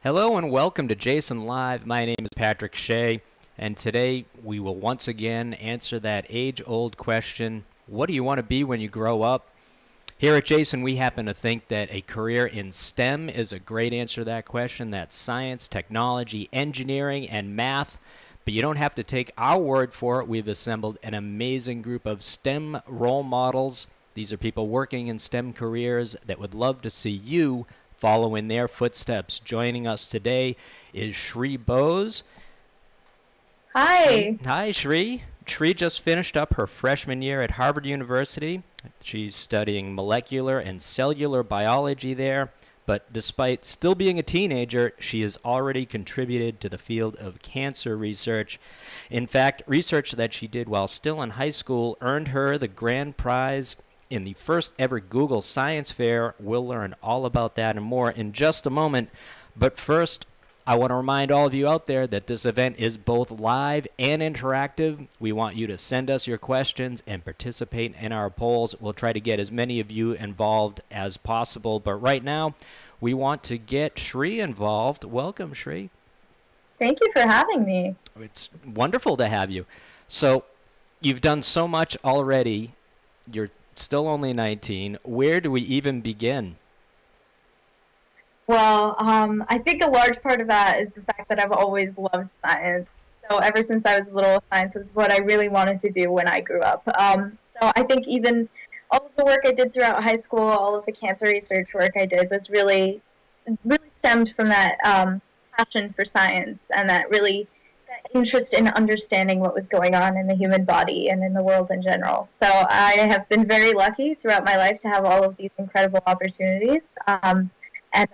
Hello and welcome to Jason Live. My name is Patrick Shea, and today we will once again answer that age-old question, what do you want to be when you grow up? Here at Jason, we happen to think that a career in STEM is a great answer to that question. That's science, technology, engineering, and math. But you don't have to take our word for it. We've assembled an amazing group of STEM role models. These are people working in STEM careers that would love to see you follow in their footsteps. Joining us today is Shree Bose. Hi. Hi, Shree. Shree just finished up her freshman year at Harvard University. She's studying molecular and cellular biology there. But despite still being a teenager, she has already contributed to the field of cancer research. In fact, research that she did while still in high school earned her the grand prize in the first ever Google Science Fair. We'll learn all about that and more in just a moment. But first, I want to remind all of you out there that this event is both live and interactive. We want you to send us your questions and participate in our polls. We'll try to get as many of you involved as possible. But right now, we want to get Shree involved. Welcome, Shree. Thank you for having me. It's wonderful to have you. So, you've done so much already. You're still only 19. Where do we even begin? Well, I think a large part of that is the fact that I've always loved science. So ever since I was little, science was what I really wanted to do when I grew up. So I think even all of the work I did throughout high school, all of the cancer research work I did was really stemmed from that passion for science and that interest in understanding what was going on in the human body and in the world in general. So I have been very lucky throughout my life to have all of these incredible opportunities. And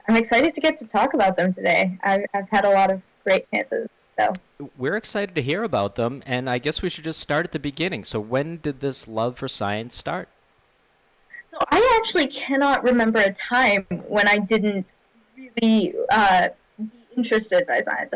I'm excited to get to talk about them today. I've had a lot of great chances. So we're excited to hear about them, and I guess we should just start at the beginning. So when did this love for science start? So I actually cannot remember a time when I didn't really be interested by science.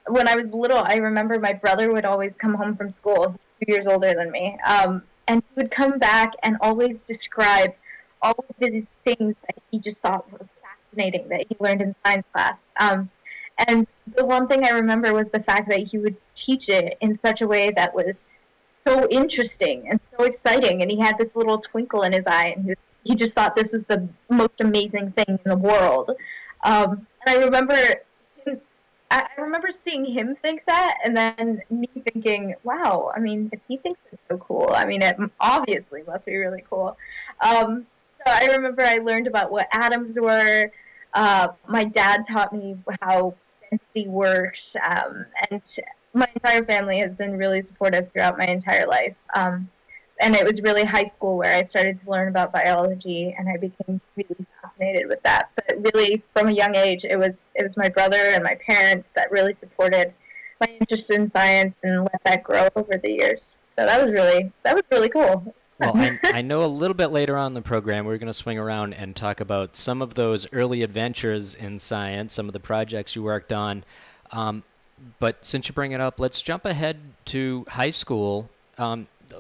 When I was little, I remember my brother would always come home from school. He's 2 years older than me. And he would come back and always describe all of these things that he just thought were fascinating that he learned in science class. And the one thing I remember was the fact that he would teach it in such a way that was so interesting and so exciting. And he had this little twinkle in his eye, and he just thought this was the most amazing thing in the world. And I remember seeing him think that, and then me thinking, wow, I mean, if he thinks it's so cool, I mean, it obviously must be really cool. So I remember I learned about what atoms were. My dad taught me how density works, and my entire family has been really supportive throughout my entire life. And it was really high school where I started to learn about biology, and I became really fascinated with that. But really, from a young age, it was my brother and my parents that really supported my interest in science and let that grow over the years. So that was really cool. Well, I know a little bit later on in the program we're going to swing around and talk about some of those early adventures in science, some of the projects you worked on. But since you bring it up, let's jump ahead to high school.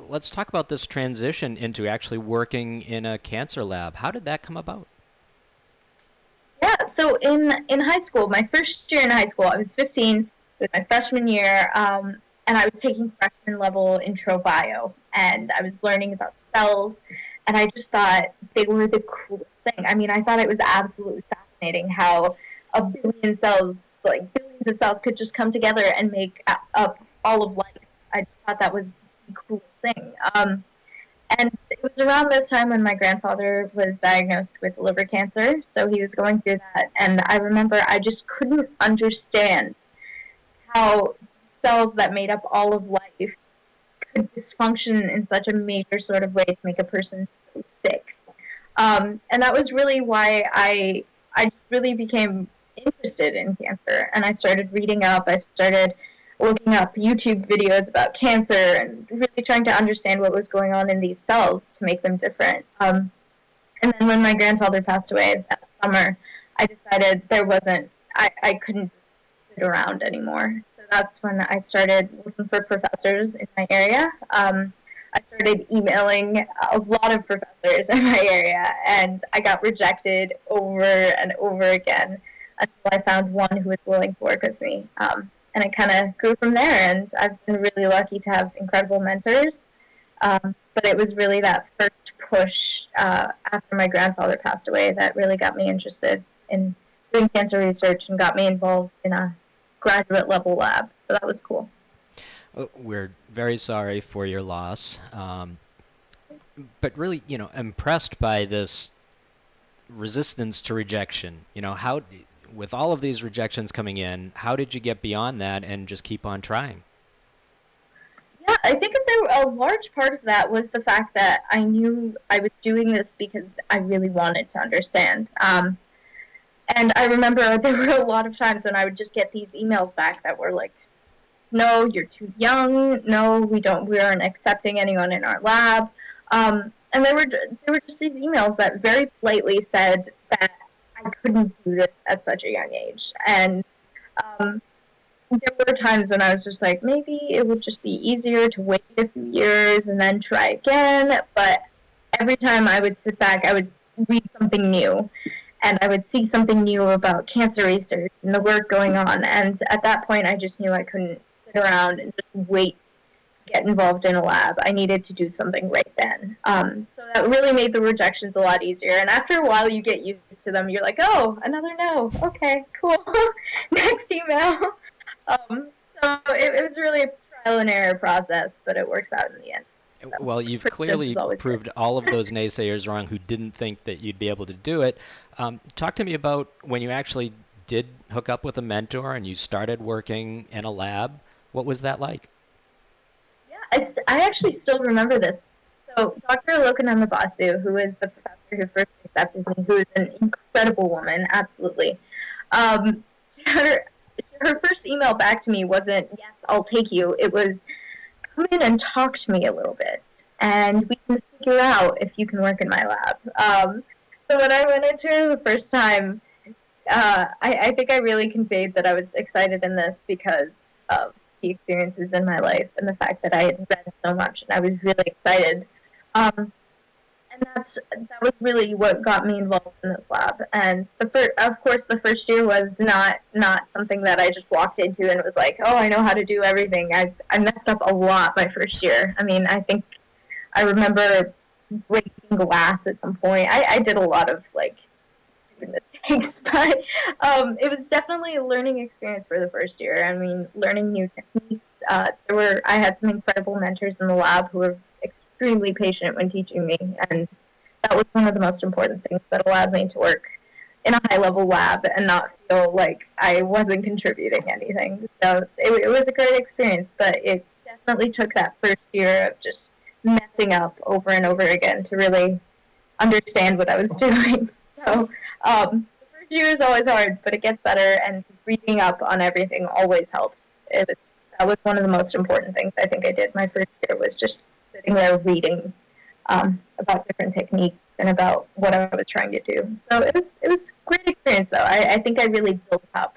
Let's talk about this transition into actually working in a cancer lab. How did that come about? Yeah, so in high school, my first year in high school, I was 15, it was my freshman year, and I was taking freshman level intro bio, and I was learning about cells, and I just thought they were the coolest thing. I mean, I thought it was absolutely fascinating how a billion cells, like billions of cells, could just come together and make up all of life. I just thought that was the coolest thing. And it was around this time when my grandfather was diagnosed with liver cancer, so he was going through that, and I remember I just couldn't understand how cells that made up all of life could dysfunction in such a major sort of way to make a person so sick. And that was really why I really became interested in cancer, and I started reading up, I started looking up YouTube videos about cancer and really trying to understand what was going on in these cells to make them different. And then when my grandfather passed away that summer, I decided I couldn't sit around anymore. So that's when I started looking for professors in my area. I started emailing a lot of professors in my area, and I got rejected over and over again. until I found one who was willing to work with me. And it kind of grew from there, and I've been really lucky to have incredible mentors. But it was really that first push after my grandfather passed away that really got me interested in doing cancer research and got me involved in a graduate level lab. So that was cool. We're very sorry for your loss, but really, impressed by this resistance to rejection. How, with all of these rejections coming in, how did you get beyond that and just keep on trying? Yeah, I think that a large part of that was the fact that I knew I was doing this because I really wanted to understand. And I remember there were a lot of times when I would just get these emails back that were like, no, you're too young. No, we aren't accepting anyone in our lab. And there were just these emails that very politely said that I couldn't do this at such a young age. And there were times when I was just like, maybe it would just be easier to wait a few years and then try again. But every time I would sit back, I would read something new. And I would see something new about cancer research and the work going on. And at that point, I just knew I couldn't sit around and just wait to get involved in a lab. I needed to do something right then. So that really made the rejections a lot easier. And after a while, you get used to them. You're like, oh, another no. Okay, cool. Next email. So it was really a trial and error process, but it works out in the end. So well, you've clearly proved all of those naysayers wrong who didn't think that you'd be able to do it. Talk to me about when you actually did hook up with a mentor and you started working in a lab. What was that like? Yeah, I actually still remember this. So Dr. Lokananda, who is the professor who first accepted me, who is an incredible woman, absolutely. Her first email back to me wasn't, yes, I'll take you. It was, come in and talk to me a little bit, and we can figure out if you can work in my lab. So when I went into her the first time, I think I really conveyed that I was excited in this because of the experiences in my life and the fact that I had read so much, and I was really excited. And that was really what got me involved in this lab. And of course, the first year was not something that I just walked into and was like, oh, I know how to do everything. I messed up a lot my first year. I mean, I think I remember breaking glass at some point. I did a lot of stupid mistakes, but it was definitely a learning experience for the first year. I mean, learning new techniques. I had some incredible mentors in the lab who were extremely patient when teaching me, and that was one of the most important things that allowed me to work in a high-level lab and not feel like I wasn't contributing anything. So it was a great experience, but it definitely took that first year of just messing up over and over again to really understand what I was doing. So the first year is always hard, but it gets better, and reading up on everything always helps. That was one of the most important things I think I did my first year, was just sitting there reading about different techniques and about what I was trying to do. So it was a great experience, though. I think I really built up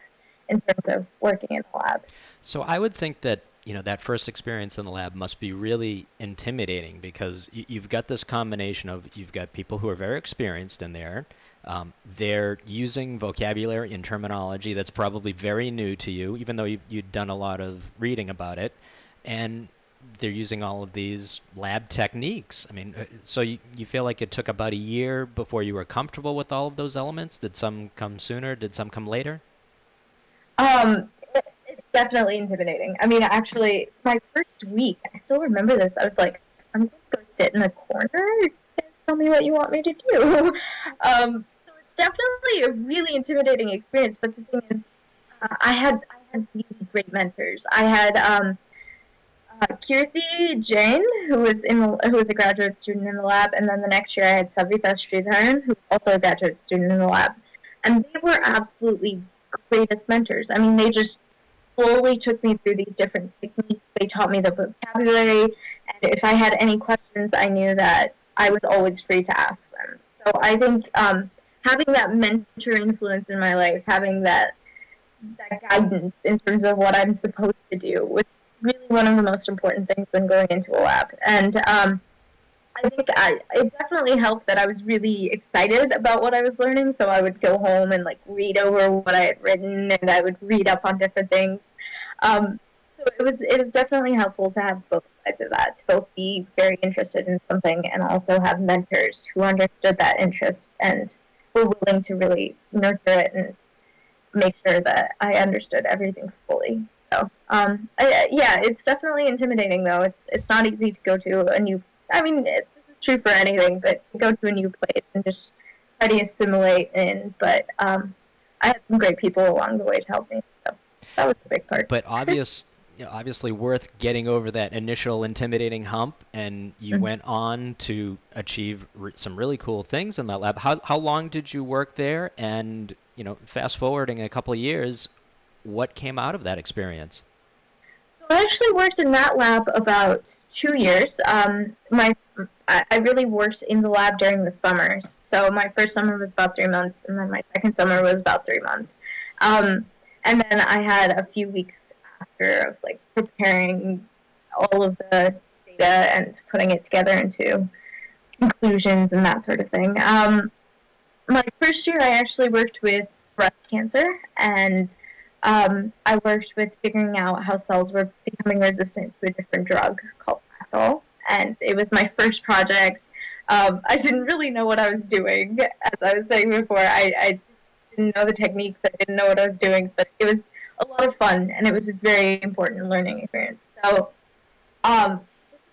in terms of working in the lab. So I would think that that first experience in the lab must be really intimidating, because you've got this combination of, you've got people who are very experienced in there. They're using vocabulary and terminology that's probably very new to you, even though you'd done a lot of reading about it. And they're using all of these lab techniques. I mean, so you feel like it took about a year before you were comfortable with all of those elements? Did some come sooner? Did some come later? It's definitely intimidating. I mean, actually, my first week, I still remember this. I was like, I'm going to go sit in a corner and tell me what you want me to do. So it's definitely a really intimidating experience. But the thing is, I had really great mentors. I had Kirti Jain, who was a graduate student in the lab, and then the next year I had Savita Sridharan, who was also a graduate student in the lab, and they were absolutely greatest mentors. I mean, they just slowly took me through these different techniques. They taught me the vocabulary, and if I had any questions, I knew that I was always free to ask them. So I think having that mentor influence in my life, having that guidance in terms of what I'm supposed to do, was really one of the most important things when going into a lab. And I think it definitely helped that I was really excited about what I was learning. So I would go home and like read over what I had written, and I would read up on different things. Um, so it was definitely helpful to have both sides of that, to both be very interested in something and also have mentors who understood that interest and were willing to really nurture it and make sure that I understood everything fully. So, yeah, it's definitely intimidating though. It's not easy to go to a new. I mean, this is true for anything, but to go to a new place and just try to assimilate in. But I had some great people along the way to help me. So that was a big part. But obviously worth getting over that initial intimidating hump, and you went on to achieve some really cool things in that lab. How long did you work there? And fast forwarding a couple of years, what came out of that experience? So I actually worked in that lab about 2 years. I really worked in the lab during the summers. So my first summer was about 3 months, and then my second summer was about 3 months. And then I had a few weeks after of like preparing all of the data and putting it together into conclusions and that sort of thing. My first year, I actually worked with breast cancer, and I worked with figuring out how cells were becoming resistant to a different drug called Taxol. And it was my first project. I didn't really know what I was doing. As I was saying before, I didn't know the techniques. I didn't know what I was doing, but it was a lot of fun, and it was a very important learning experience. So it was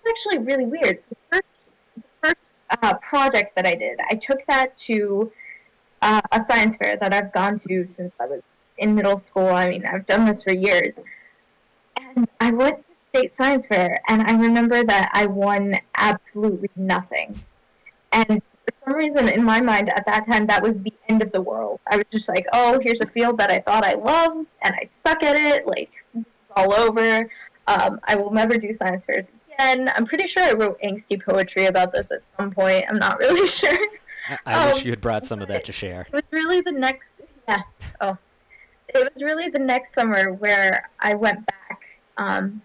actually really weird. The first project that I did, I took that to a science fair that I've gone to since I was in middle school. I mean, I've done this for years. And I went to state science fair, and I remember that I won absolutely nothing. And for some reason, in my mind, at that time, that was the end of the world. I was just like, oh, here's a field that I thought I loved, and I suck at it. Like, it's all over. I will never do science fairs again. I'm pretty sure I wrote angsty poetry about this at some point. I'm not really sure. I wish you had brought some of that to share. It was really the next, yeah. Oh, it was really the next summer where I went back, and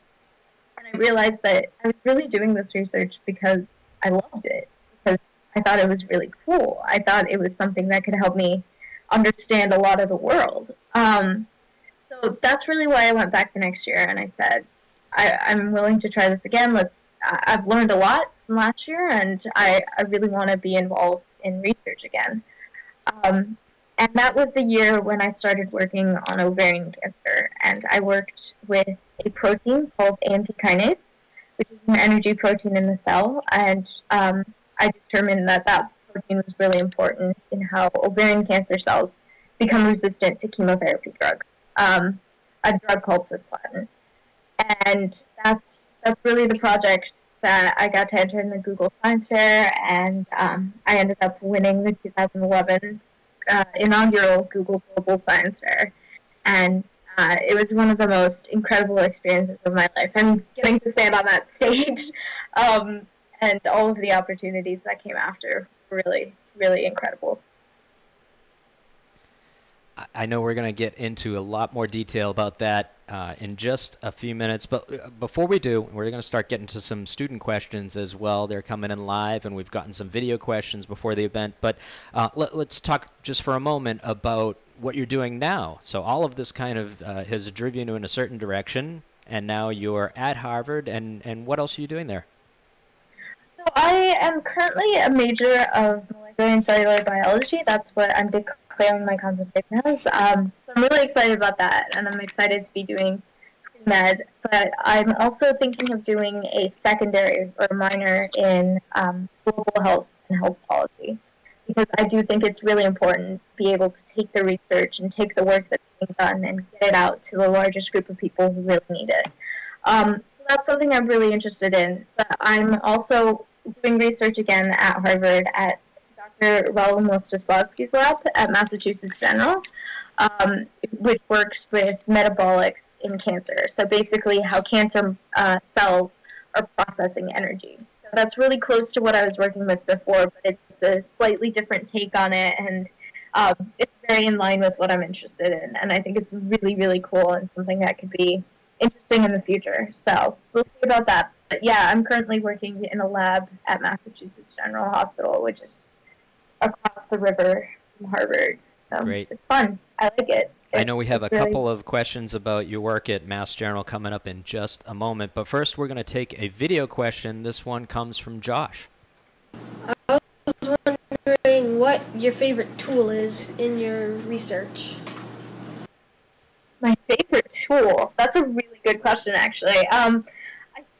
I realized that I was really doing this research because I loved it, because I thought it was really cool. I thought it was something that could help me understand a lot of the world. So that's really why I went back the next year, and I said, I'm willing to try this again. I've learned a lot from last year, and I really want to be involved in research again. And that was the year when I started working on ovarian cancer, and I worked with a protein called AMP kinase, which is an energy protein in the cell, and I determined that that protein was really important in how ovarian cancer cells become resistant to chemotherapy drugs, a drug called cisplatin. And that's really the project that I got to enter in the Google Science Fair, and I ended up winning the 2011 inaugural Google Global Science Fair. And it was one of the most incredible experiences of my life. I'm getting to stand on that stage, and all of the opportunities that came after were really, really incredible. I know we're going to get into a lot more detail about that in just a few minutes, but before we do, we're going to start getting to some student questions as well. They're coming in live, and we've gotten some video questions before the event, but let's talk just for a moment about what you're doing now. So all of this kind of has driven you in a certain direction, and now you're at Harvard, and what else are you doing there? So I am currently a major of molecular and cellular biology. That's what I'm declaring my concentration as. So I'm really excited about that, and I'm excited to be doing pre-med. But I'm also thinking of doing a secondary or minor in global health and health policy, because I do think it's really important to be able to take the research and take the work that's being done and get it out to the largest group of people who really need it. So that's something I'm really interested in. But I'm also doing research again at Harvard at Dr. Raul Mostislavsky's lab at Massachusetts General, which works with metabolics in cancer. So basically how cancer cells are processing energy. So that's really close to what I was working with before, but it's a slightly different take on it, and it's very in line with what I'm interested in. And I think it's really, really cool and something that could be interesting in the future. So we'll see about that. But yeah, I'm currently working in a lab at Massachusetts General Hospital, which is across the river from Harvard. Great. It's fun. I like it. I know we have a really couple of questions about your work at Mass General coming up in just a moment, but first we're going to take a video question. This one comes from Josh. I was wondering what your favorite tool is in your research. My favorite tool? That's a really good question, actually. I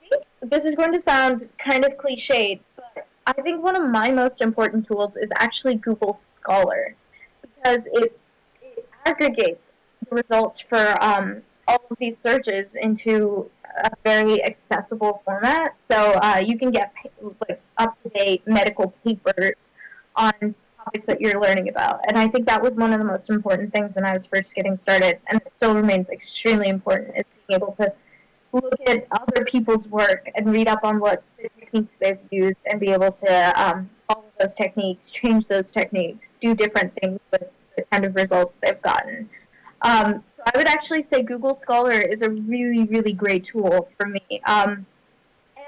think this is going to sound kind of cliched, but I think one of my most important tools is actually Google Scholar, because it aggregates the results for all of these searches into a very accessible format. So you can get like up-to-date medical papers on topics that you're learning about. And I think that was one of the most important things when I was first getting started, and it still remains extremely important, is being able to look at other people's work and read up on what the techniques they've used and be able to follow those techniques, change those techniques, do different things with the kind of results they've gotten. So I would actually say Google Scholar is a really, really great tool for me. And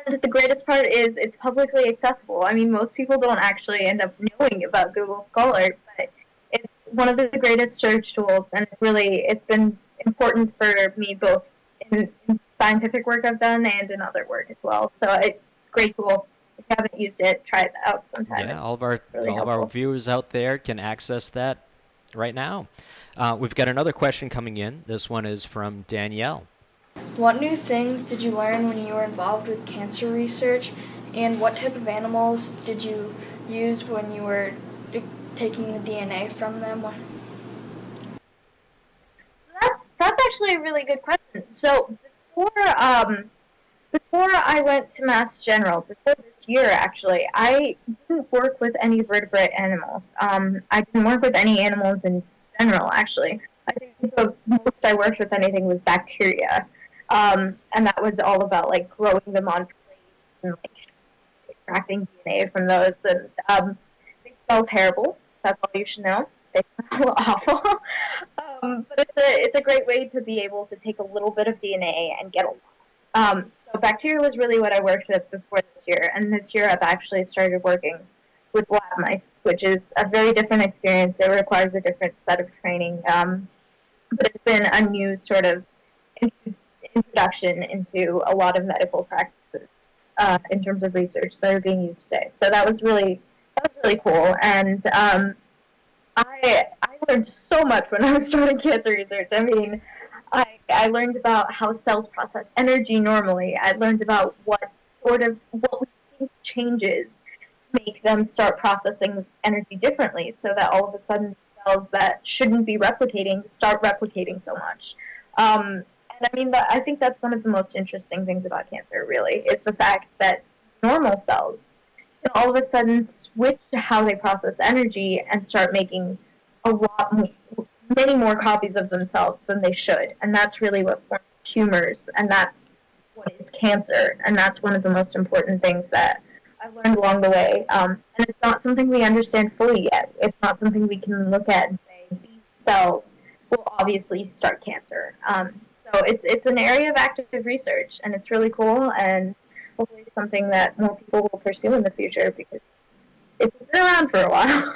the greatest part is it's publicly accessible. I mean, most people don't actually end up knowing about Google Scholar, but it's one of the greatest search tools, and it's been important for me both in scientific work I've done and in other work as well. So it's a great tool. If you haven't used it, try it out sometime. Yeah, all of our viewers out there can access that right now. We've got another question coming in. This one is from Danielle. What new things did you learn when you were involved with cancer research, and what type of animals did you use when you were taking the DNA from them? That's actually a really good question. So before I went to Mass General, before this year actually, I didn't work with any vertebrate animals. I didn't work with any animals in general, actually. I think the most I worked with anything was bacteria. And that was all about like growing them on plates and like extracting DNA from those. And they smell terrible. That's all you should know. They smell awful. But it's a great way to be able to take a little bit of DNA and get a lot. So bacteria was really what I worked with before this year. And this year I've actually started working with lab mice, which is a very different experience. It requires a different set of training. But it's been a new sort of introduction into a lot of medical practices in terms of research that are being used today. So that was really cool. And I learned so much when I was starting cancer research. I mean, I learned about how cells process energy normally. I learned about what we think changes to make them start processing energy differently, so that all of a sudden cells that shouldn't be replicating start replicating so much. And I mean, I think that's one of the most interesting things about cancer, really, is the fact that normal cells can all of a sudden switch to how they process energy and start making many more copies of themselves than they should. And that's really what forms tumors, and that's what is cancer. And that's one of the most important things that I've learned along the way. And it's not something we understand fully yet. It's not something we can look at and say, these cells will obviously start cancer. So it's an area of active research, and it's really cool, and hopefully it's something that more people will pursue in the future, because it's been around for a while.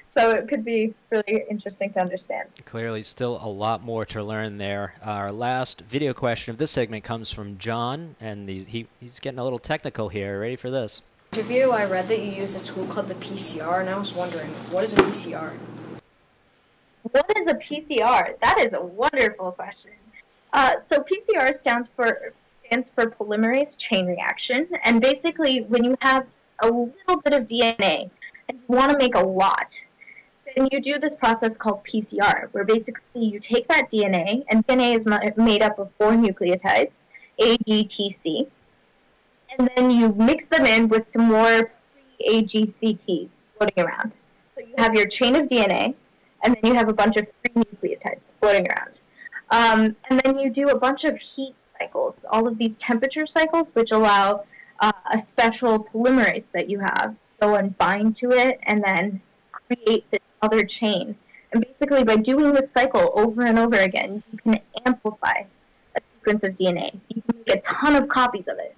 So it could be really interesting to understand. Clearly still a lot more to learn there. Our last video question of this segment comes from John, and he's getting a little technical here. Ready for this? In your review, I read that you use a tool called the PCR, and I was wondering, what is a PCR? What is a PCR? That is a wonderful question. So PCR stands for polymerase chain reaction, and basically when you have a little bit of DNA and you want to make a lot, then you do this process called PCR, where basically you take that DNA, and DNA is made up of 4 nucleotides, A, G, T, C, and then you mix them in with some more free AGCTs floating around. So you have your chain of DNA, and then you have a bunch of free nucleotides floating around. And then you do a bunch of heat cycles, all of these temperature cycles, which allow a special polymerase that you have go and bind to it and then create this other chain. And basically, by doing this cycle over and over again, you can amplify a sequence of DNA. You can make a ton of copies of it.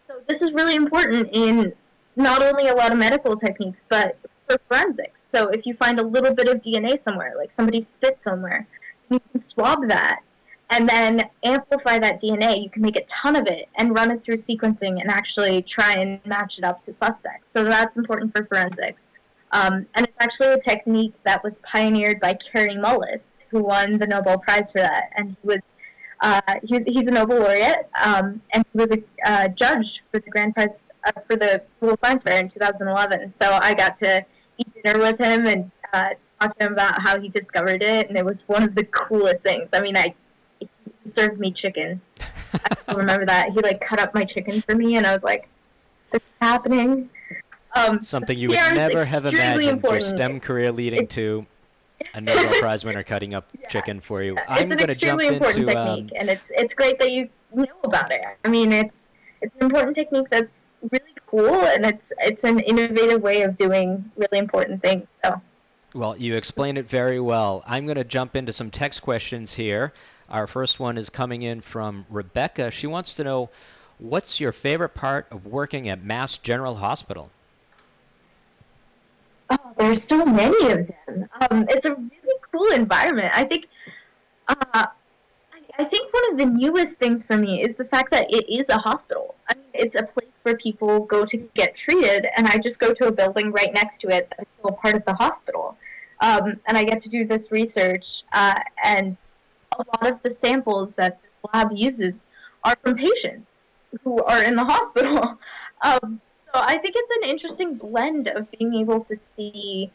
So this is really important in not only a lot of medical techniques, but for forensics. So if you find a little bit of DNA somewhere, like somebody spit somewhere, you can swab that and then amplify that DNA. You can make a ton of it and run it through sequencing and actually try and match it up to suspects. So that's important for forensics. And it's actually a technique that was pioneered by Kary Mullis, who won the Nobel Prize for that. And he's a Nobel laureate, and he was a judge for the Grand Prize for the Global Science Fair in 2011. So I got to eat dinner with him and talk to him about how he discovered it, and it was one of the coolest things. I mean, he served me chicken. I still remember that. He cut up my chicken for me, and I was like, "This is happening." Something you would never have imagined your STEM career leading to a Nobel Prize winner cutting up chicken for you. I'm going to jump into... It's an extremely important technique, and it's great that you know about it. I mean, it's an important technique that's really cool, and it's an innovative way of doing really important things. So. Well, you explained it very well. I'm going to jump into some text questions here. Our first one is coming in from Rebecca. She wants to know, what's your favorite part of working at Mass General Hospital? Oh, there's so many of them. It's a really cool environment. I think one of the newest things for me is the fact that it is a hospital. I mean, it's a place where people go to get treated, and I just go to a building right next to it that is still part of the hospital. And I get to do this research, and a lot of the samples that the lab uses are from patients who are in the hospital. So I think it's an interesting blend of being able to see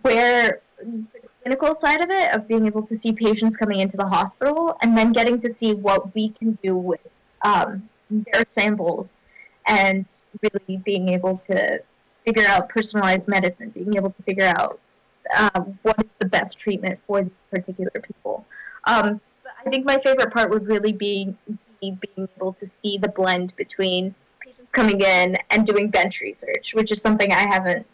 where the clinical side of it, of being able to see patients coming into the hospital, and then getting to see what we can do with their samples, and really being able to figure out personalized medicine, being able to figure out what is the best treatment for these particular people. But I think my favorite part would really be being able to see the blend between coming in and doing bench research, which is something I haven't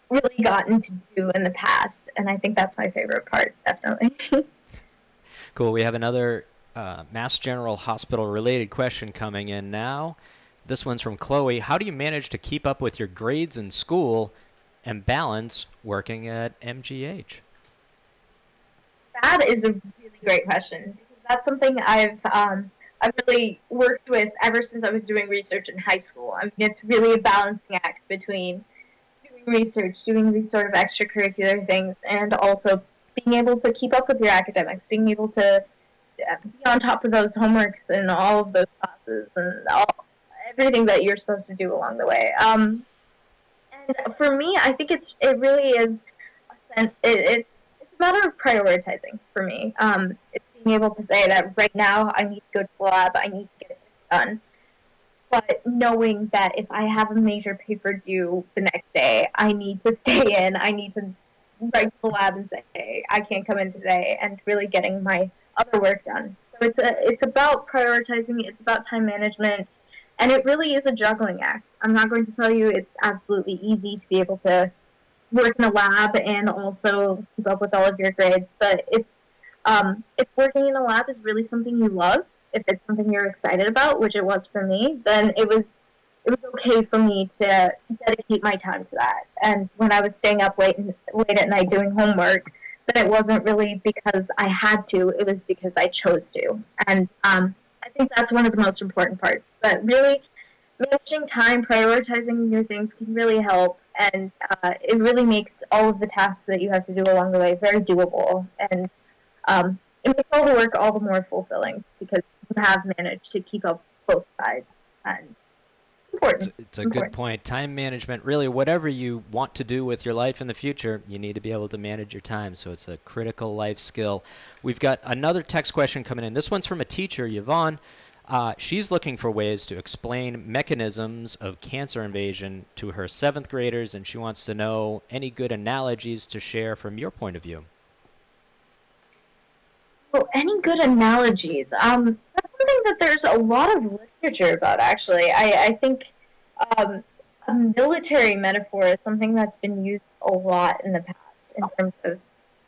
really gotten to do in the past, and I think that's my favorite part, definitely. Cool. We have another Mass General Hospital related question coming in now. This one's from Chloe. How do you manage to keep up with your grades in school and balance working at MGH? That is a really great question. That's something I've really worked with ever since I was doing research in high school. I mean, it's really a balancing act between doing research, doing these sort of extracurricular things, and also being able to keep up with your academics, being able to be on top of those homeworks and all of those classes and everything that you're supposed to do along the way. And for me, I think it really is it's a matter of prioritizing for me. It's being able to say that right now I need to go to the lab, I need to get this done. But knowing that if I have a major paper due the next day, I need to stay in, I need to write to the lab and say, hey, I can't come in today, and really getting my other work done. So it's about prioritizing, it's about time management, and it really is a juggling act. I'm not going to tell you it's absolutely easy to be able to work in a lab and also keep up with all of your grades, but it's if working in a lab is really something you love, if it's something you're excited about, which it was for me, then it was okay for me to dedicate my time to that. And when I was staying up late at night doing homework, then it wasn't really because I had to, it was because I chose to. And I think that's one of the most important parts. But really, managing time, prioritizing your things can really help, and it really makes all of the tasks that you have to do along the way very doable. And it makes all the work all the more fulfilling because you have managed to keep up both sides. And it's a good point. Time management, really, whatever you want to do with your life in the future, you need to be able to manage your time. So it's a critical life skill. We've got another text question coming in. This one's from a teacher, Yvonne. She's looking for ways to explain mechanisms of cancer invasion to her 7th graders, and she wants to know any good analogies to share from your point of view. Oh, any good analogies? That's something that there's a lot of literature about, actually. I think a military metaphor is something that's been used a lot in the past in terms of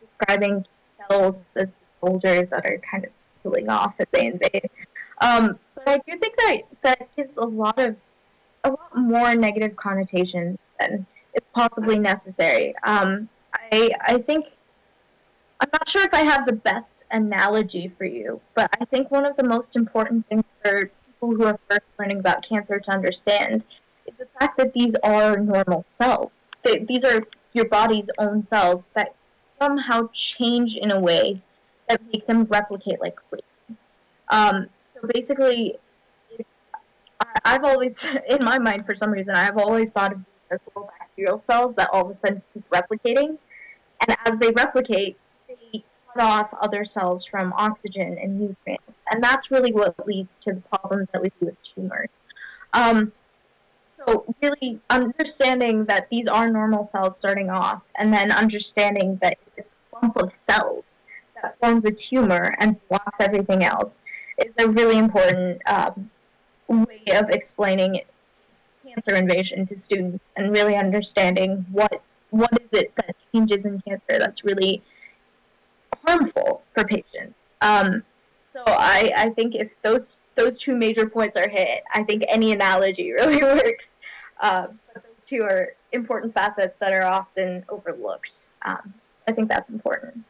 describing cells as soldiers that are kind of cooling off as they invade. But but I do think that that gives a lot more negative connotations than is possibly necessary. I think I'm not sure if I have the best analogy for you, but I think one of the most important things for people who are first learning about cancer to understand is the fact that these are normal cells. These are your body's own cells that somehow change in a way that make them replicate like crazy. So basically, I've always, in my mind, for some reason, I've always thought of these as little bacterial cells that all of a sudden keep replicating. And as they replicate, they cut off other cells from oxygen and nutrients. And that's really what leads to the problems that we see with tumors. So really understanding that these are normal cells starting off, and then understanding that it's a clump of cells that forms a tumor and blocks everything else is a really important way of explaining cancer invasion to students and really understanding what is it that changes in cancer that's really harmful for patients. So I think if those two major points are hit, I think any analogy really works. But those two are important facets that are often overlooked. I think that's important.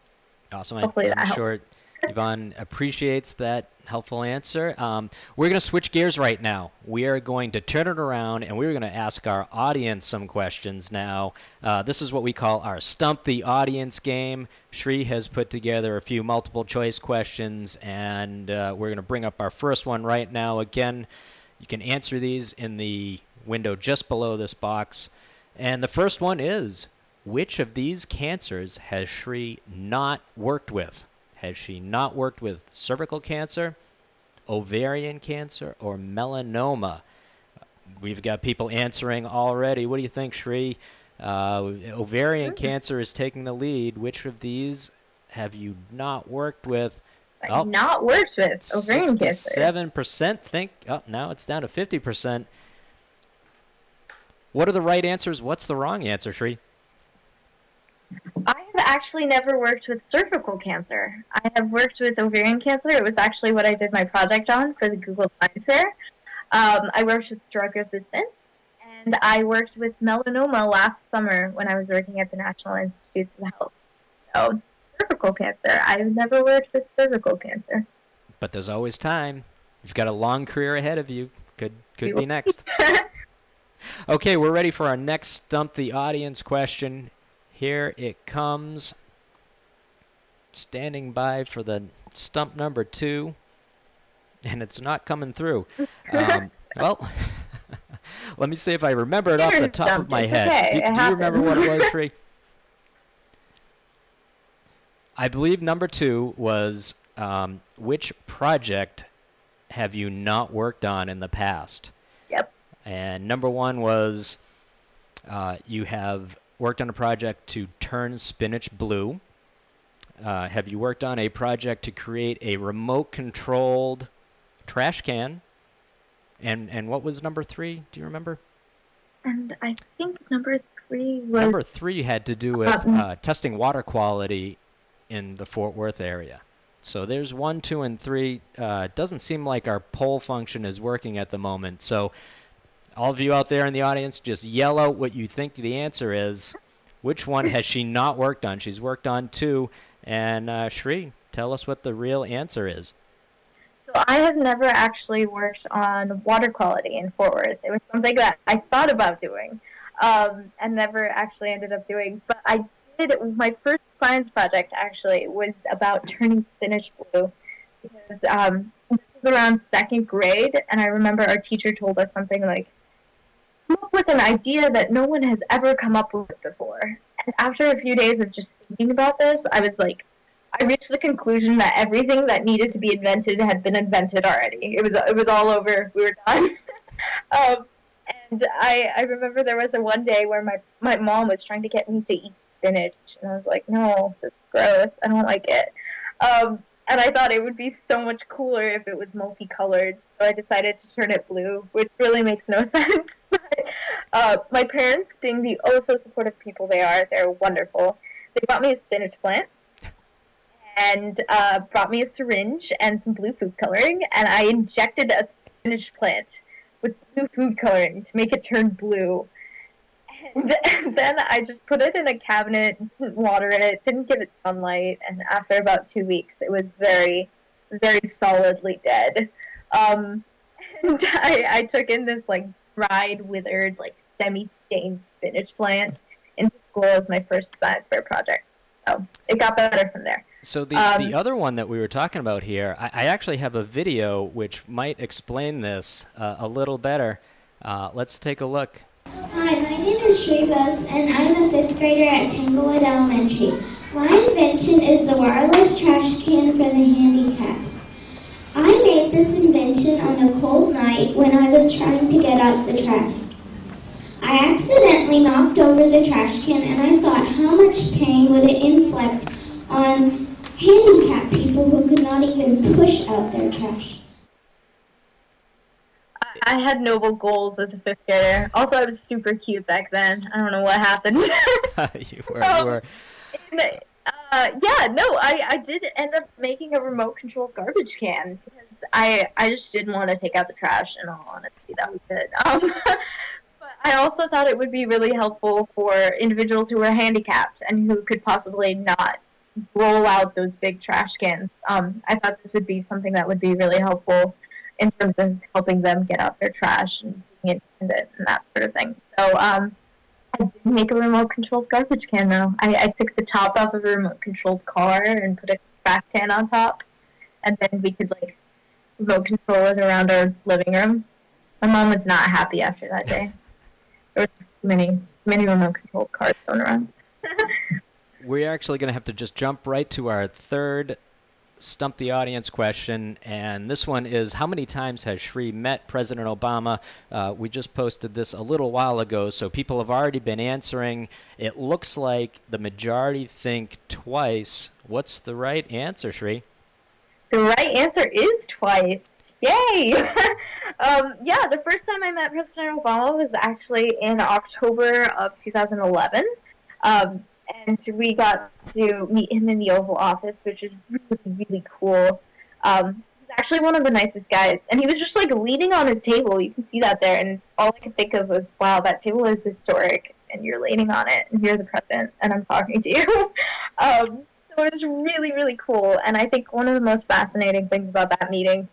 Awesome. Hopefully I'm sure Yvonne appreciates that helpful answer. We're going to switch gears right now. We are going to turn it around, and we're going to ask our audience some questions now. This is what we call our Stump the Audience game. Shree has put together a few multiple-choice questions, and we're going to bring up our first one right now. Again, you can answer these in the window just below this box. And the first one is, which of these cancers has Shree not worked with? Has she not worked with cervical cancer, ovarian cancer, or melanoma? We've got people answering already. What do you think, Shree? Ovarian cancer is taking the lead. Which of these have you not worked with? Not worked with ovarian cancer. 67% think. Oh, now it's down to 50%. What are the right answers? What's the wrong answer, Shree? I have actually never worked with cervical cancer. I have worked with ovarian cancer. It was actually what I did my project on for the Google Science Fair. I worked with drug resistance, and I worked with melanoma last summer when I was working at the National Institutes of Health. So, cervical cancer. I've never worked with cervical cancer. But there's always time. You've got a long career ahead of you. Could be next. Okay, we're ready for our next Stump the Audience question. Here it comes. Standing by for the stump number 2. And it's not coming through. Well, let me see if I remember it off the top of my head. Okay. Do you remember what it was, Shree? I believe number 2 was which project have you not worked on in the past? Yep. And number 1 was you have worked on a project to turn spinach blue. Have you worked on a project to create a remote-controlled trash can? And what was number 3? Do you remember? And I think number 3 was... Number 3 had to do with testing water quality in the Fort Worth area. So there's 1, 2, and 3. Doesn't seem like our poll function is working at the moment. So all of you out there in the audience, just yell out what you think the answer is. Which one has she not worked on? She's worked on 2. And Shree, tell us what the real answer is. So I have never actually worked on water quality in Fort Worth. It was something that I thought about doing and never actually ended up doing. But I did, my first science project actually was about turning spinach blue. Because this was around 2nd grade, and I remember our teacher told us something like, come up with an idea that no one has ever come up with before. And after a few days of just thinking about this, I was like, I reached the conclusion that everything that needed to be invented had been invented already. It was all over. We were done. And I remember there was one day where my mom was trying to get me to eat spinach, and I was like, no, that's gross. I don't like it. And I thought it would be so much cooler if it was multicolored, so I decided to turn it blue, which really makes no sense. But my parents, being the oh so supportive people they are, they're wonderful. They bought me a spinach plant, and brought me a syringe and some blue food coloring, and I injected a spinach plant with blue food coloring to make it turn blue. And then I just put it in a cabinet, didn't water it, didn't give it sunlight, and after about 2 weeks, it was very, very solidly dead. And I took in this, like, dried, withered, like, semi-stained spinach plant into school as my first science fair project. So it got better from there. So the other one that we were talking about here, I actually have a video which might explain this a little better. Let's take a look. Hi, my name is Shree Bose, and I'm a 5th grader at Tanglewood Elementary. My invention is the wireless trash can for the handicapped. I made this invention on a cold night when I was trying to get out the trash. I accidentally knocked over the trash can, and I thought, how much pain would it inflict on handicapped people who could not even push out their trash? I had noble goals as a 5th grader. Also, I was super cute back then. I don't know what happened. You were. I did end up making a remote-controlled garbage can because I just didn't want to take out the trash, in all honesty. That was it. But I also thought it would be really helpful for individuals who were handicapped and who could possibly not roll out those big trash cans. I thought this would be something that would be really helpful in terms of helping them get out their trash and being independent and that sort of thing. So I did make a remote-controlled garbage can, though. I took the top off of a remote-controlled car and put a trash can on top, and then we could, like, remote control it around our living room. My mom was not happy after that day. There were many remote-controlled cars going around. We're actually going to have to just jump right to our third Stump the Audience question, and this one is, how many times has Shree met President Obama? We just posted this a little while ago, so people have already been answering. It looks like the majority think twice. What's the right answer, Shree? The right answer is twice. Yay! Yeah, the first time I met President Obama was actually in October of 2011. And we got to meet him in the Oval Office, which is really, really cool. He's actually one of the nicest guys. And he was just, like, leaning on his table. You can see that there. And all I could think of was, wow, that table is historic. And you're leaning on it. And you're the president. And I'm talking to you. So it was really, really cool. And I think one of the most fascinating things about that meeting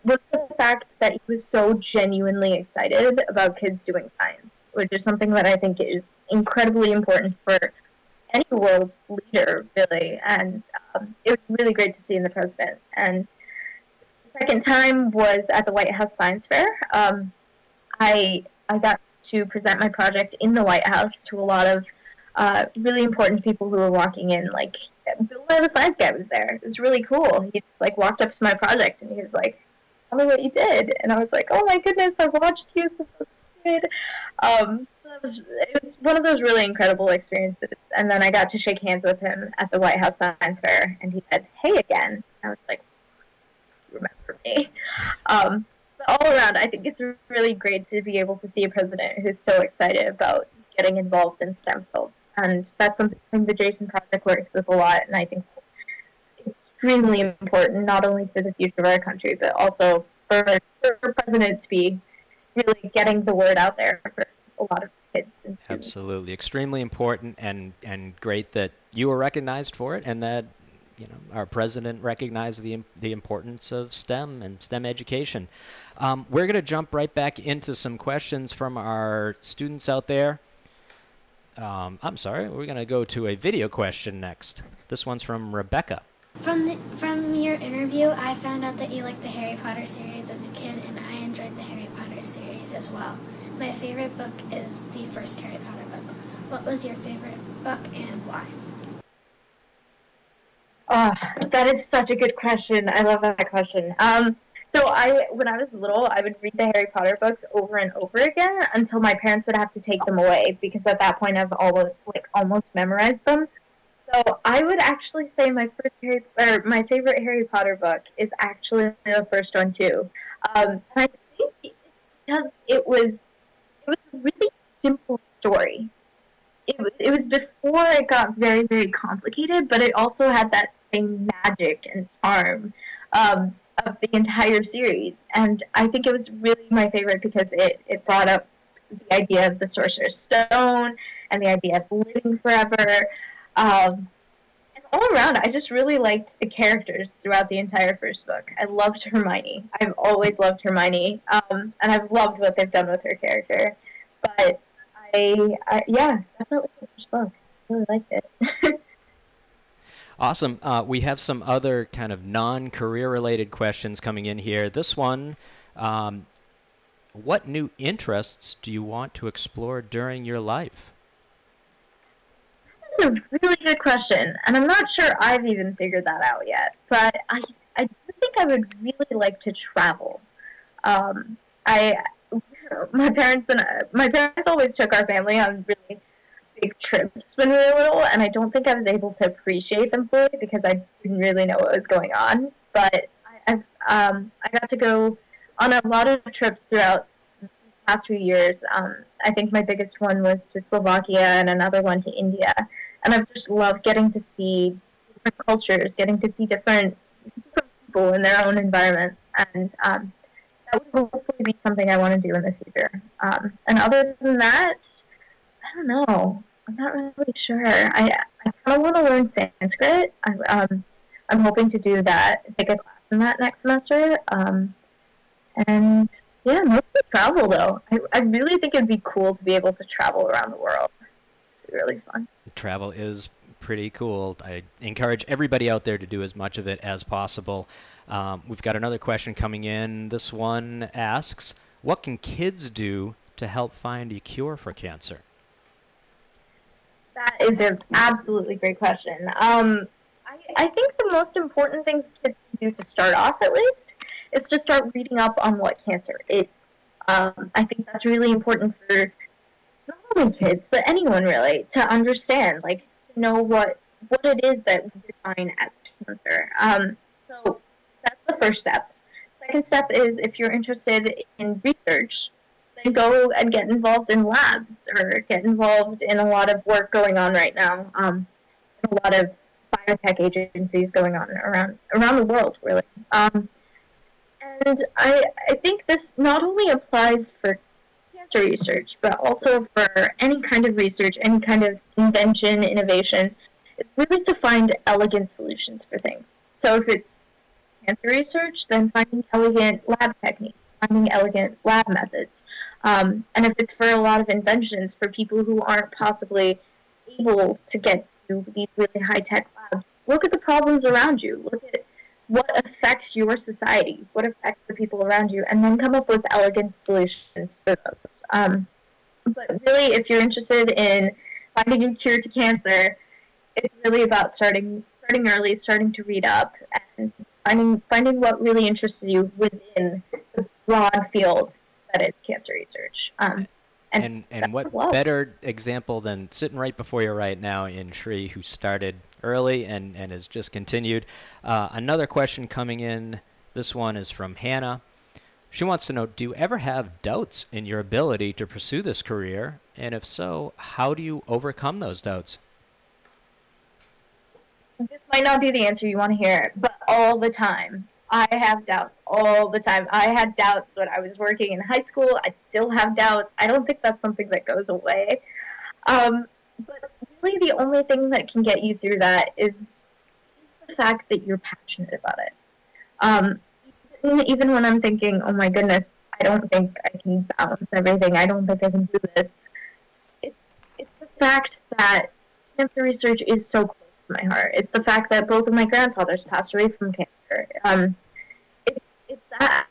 was the fact that he was so genuinely excited about kids doing science, which is something that I think is incredibly important for any world leader, really, and it was really great to see in the president. And the second time was at the White House Science Fair. I got to present my project in the White House to a lot of really important people who were walking in. Like, Bill Nye, the science guy, was there. It was really cool. He just, like, walked up to my project and he was like, "Tell me what you did." And I was like, "Oh my goodness, I watched you, so good." It was one of those really incredible experiences. And then I got to shake hands with him at the White House Science Fair, and he said, "Hey again." I was like, "Remember me." But all around, I think it's really great to be able to see a president who's so excited about getting involved in STEM fields. And that's something the Jason Project works with a lot, and I think it's extremely important, not only for the future of our country, but also for a president to be really getting the word out there for a lot of kids and students. Absolutely. Extremely important, and great that you were recognized for it, and that, you know, our president recognized the importance of STEM and STEM education. We're going to jump right back into some questions from our students out there. I'm sorry, we're going to go to a video question next. This one's from Rebecca. From your interview, I found out that you liked the Harry Potter series as a kid, and I enjoyed the Harry Potter series as well. My favorite book is the first Harry Potter book. What was your favorite book and why? Oh, that is such a good question. I love that question. So when I was little, I would read the Harry Potter books over and over again until my parents would have to take them away, because at that point I've almost memorized them. So I would actually say my favorite Harry Potter book is actually the first one too. And I think it's because it was a really simple story. It was before it got very, very complicated, but it also had that same magic and charm of the entire series. And I think it was really my favorite because it brought up the idea of the Sorcerer's Stone and the idea of living forever. And all around, I just really liked the characters throughout the entire first book. I loved Hermione. I've always loved Hermione, and I've loved what they've done with her character. But yeah, definitely the first book. I really liked it. Awesome. We have some other kind of non-career related questions coming in here. This one, what new interests do you want to explore during your life? That's a really good question, and I'm not sure I've even figured that out yet. But I do think I would really like to travel. My parents always took our family on really big trips when we were little, and I don't think I was able to appreciate them fully because I didn't really know what was going on. But I got to go on a lot of trips throughout the past few years. I think my biggest one was to Slovakia and another one to India. And I've just loved getting to see different cultures, getting to see different people in their own environment. And that would hopefully be something I want to do in the future. And other than that, I don't know. I'm not really sure. I kind of want to learn Sanskrit. I'm hoping to do that, take a class in that next semester. And yeah, mostly travel though. I really think it'd be cool to be able to travel around the world. It'd be really fun. Travel is pretty cool. I encourage everybody out there to do as much of it as possible. We've got another question coming in. This one asks, what can kids do to help find a cure for cancer? That is an absolutely great question. I think the most important things kids can do to start off, at least, is to start reading up on what cancer is. I think that's really important for not only kids, but anyone really, to understand, like, to know what it is that we define as cancer. So that's the first step. Second step is if you're interested in research, then go and get involved in labs or get involved in a lot of work going on right now. A lot of biotech agencies going on around the world, really. And I think this not only applies for cancer research, but also for any kind of research, any kind of invention, innovation. It's really to find elegant solutions for things. So if it's cancer research, then finding elegant lab techniques, finding elegant lab methods. And if it's for a lot of inventions for people who aren't possibly able to get to these really high-tech labs, look at the problems around you. Look at what affects your society, what affects the people around you, and then come up with elegant solutions for those. But really, if you're interested in finding a cure to cancer, it's really about starting early, starting to read up, and finding what really interests you within the broad field that is cancer research. And what better example than sitting right before you right now in Shree, who started early and has just continued. Another question coming in. This one is from Hannah. She wants to know, do you ever have doubts in your ability to pursue this career? And if so, how do you overcome those doubts? This might not be the answer you want to hear, but all the time. I have doubts all the time. I had doubts when I was working in high school. I still have doubts. I don't think that's something that goes away. But really the only thing that can get you through that is the fact that you're passionate about it. Even when I'm thinking, oh my goodness, I don't think I can balance everything. I don't think I can do this. It's the fact that cancer research is so close to my heart. It's the fact that both of my grandfathers passed away from cancer. It's that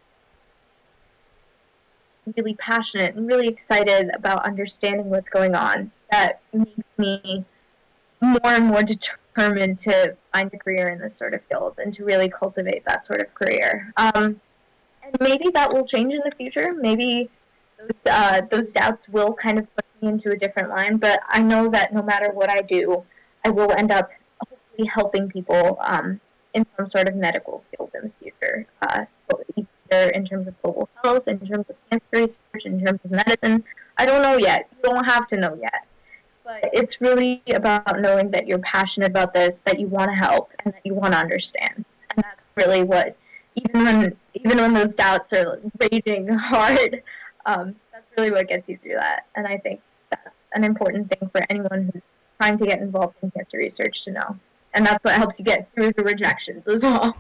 I'm really passionate and really excited about understanding what's going on that makes me more and more determined to find a career in this sort of field and to really cultivate that sort of career. And maybe that will change in the future. Maybe those doubts will kind of put me into a different line, but I know that no matter what I do, I will end up hopefully helping people in some sort of medical field in the future, either in terms of global health, in terms of cancer research, in terms of medicine. I don't know yet. You don't have to know yet. But it's really about knowing that you're passionate about this, that you want to help, and that you want to understand. And that's really what, even when those doubts are raging hard, that's really what gets you through that. And I think that's an important thing for anyone who's trying to get involved in cancer research to know. And that's what helps you get through the rejections as well.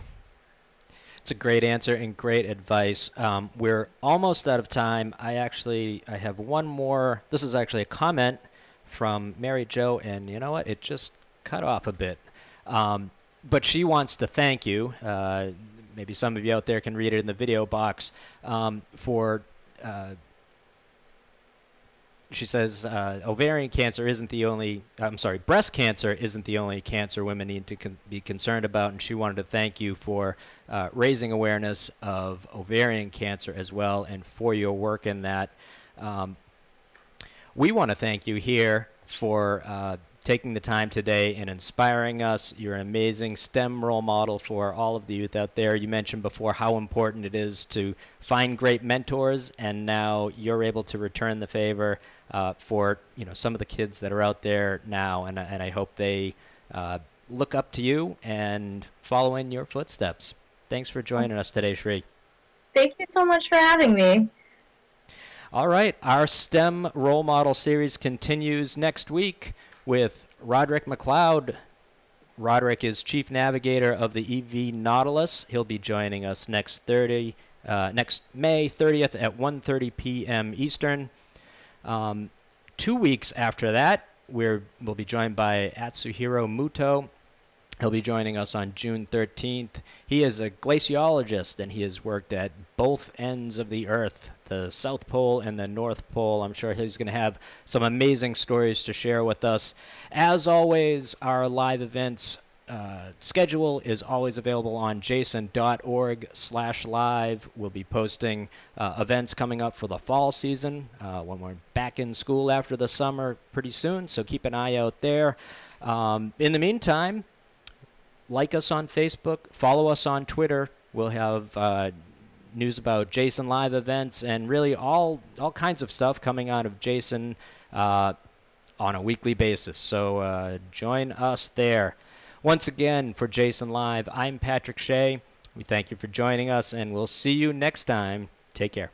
It's a great answer and great advice. We're almost out of time. I have one more. This is actually a comment from Mary Jo, and you know what? It just cut off a bit. But she wants to thank you. Maybe some of you out there can read it in the video box for. She says ovarian cancer isn't the only. I'm sorry, breast cancer isn't the only cancer women need to be concerned about, and she wanted to thank you for raising awareness of ovarian cancer as well, and for your work in that. We want to thank you here for taking the time today and inspiring us. You're an amazing STEM role model for all of the youth out there. You mentioned before how important it is to find great mentors, and now you're able to return the favor for some of the kids that are out there now, and I hope they look up to you and follow in your footsteps. Thanks for joining us today, Shree. Thank you so much for having me. All right, our STEM role model series continues next week with Roderick McLeod. Roderick is Chief Navigator of the EV Nautilus. He'll be joining us next May 30th at 1:30 p.m. Eastern. 2 weeks after that, we'll be joined by Atsuhiro Muto. He'll be joining us on June 13th. He is a glaciologist, and he has worked at both ends of the Earth, the South Pole and the North Pole. I'm sure he's going to have some amazing stories to share with us. As always, our live events schedule is always available on jason.org/live. We'll be posting events coming up for the fall season when we're back in school after the summer pretty soon, so keep an eye out there. In the meantime, like us on Facebook, follow us on Twitter. We'll have news about Jason Live events and really all kinds of stuff coming out of Jason on a weekly basis. So join us there. Once again, for Jason Live, I'm Patrick Shea. We thank you for joining us, and we'll see you next time. Take care.